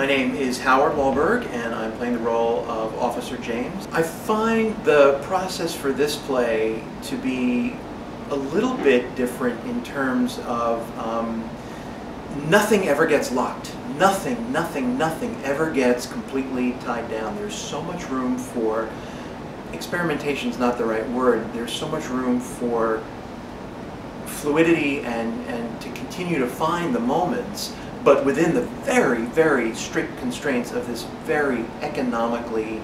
name is Howard Wahlberg, and I'm playing the role of Officer James. I find the process for this play to be a little bit different in terms of nothing ever gets locked. Nothing ever gets completely tied down. There's so much room for, experimentation is not the right word, there's so much room for fluidity and to continue to find the moments, but within the very strict constraints of this very economically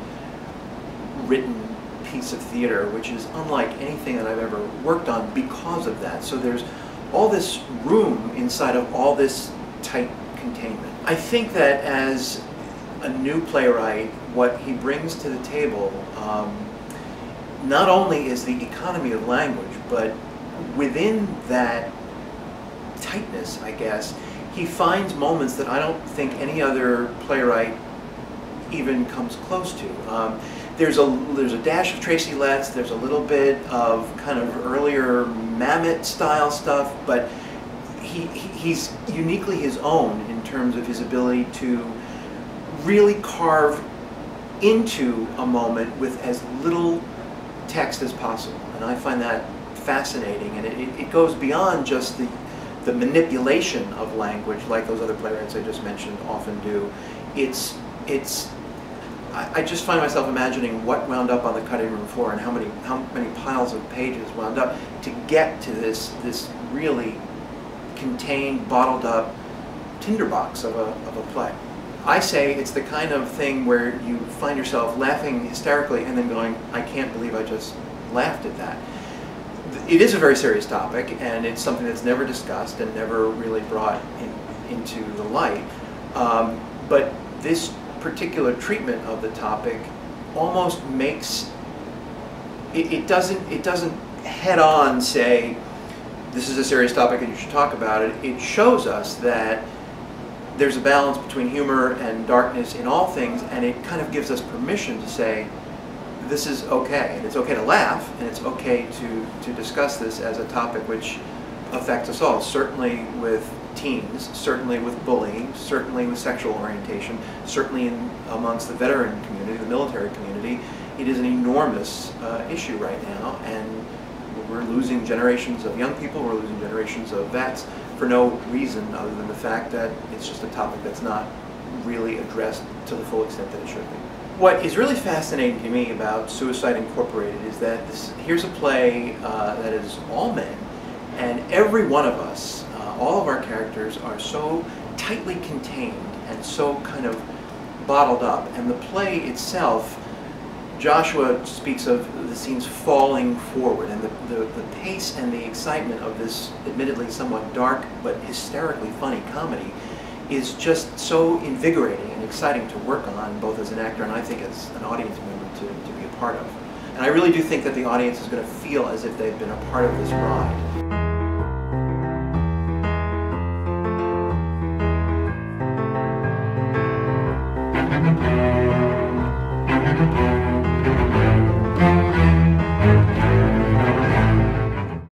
written piece of theater, which is unlike anything that I've ever worked on because of that. So there's all this room inside of all this tight containment. I think that as a new playwright, what he brings to the table not only is the economy of language, but within that tightness, I guess, he finds moments that I don't think any other playwright even comes close to. There's a dash of Tracy Letts, there's a little bit of kind of earlier Mamet style stuff, but he's uniquely his own in terms of his ability to really carve into a moment with as little text as possible. And I find that fascinating, and it goes beyond just the manipulation of language like those other playwrights I just mentioned often do. I just find myself imagining what wound up on the cutting room floor and how many piles of pages wound up to get to this really contained, bottled up tinderbox of a play. I say it's the kind of thing where you find yourself laughing hysterically and then going, I can't believe I just laughed at that. It is a very serious topic, and it's something that's never discussed and never really brought into the light. But this particular treatment of the topic almost makes it doesn't head on say this is a serious topic and you should talk about it. It shows us that there's a balance between humor and darkness in all things, and it kind of gives us permission to say this is okay, and it's okay to laugh, and it's okay to discuss this as a topic which affects us all, certainly with teens, certainly with bullying, certainly with sexual orientation, certainly amongst the veteran community, the military community. It is an enormous issue right now, and we're losing generations of young people, we're losing generations of vets for no reason other than the fact that it's just a topic that's not really addressed to the full extent that it should be. What is really fascinating to me about Suicide Incorporated is that here's a play that is all men, and every one of us, all of our characters are so tightly contained and so kind of bottled up. And the play itself, Joshua speaks of the scenes falling forward, and the pace and the excitement of this admittedly somewhat dark but hysterically funny comedy is just so invigorating and exciting to work on, both as an actor and I think as an audience member to be a part of. And I really do think that the audience is going to feel as if they've been a part of this ride.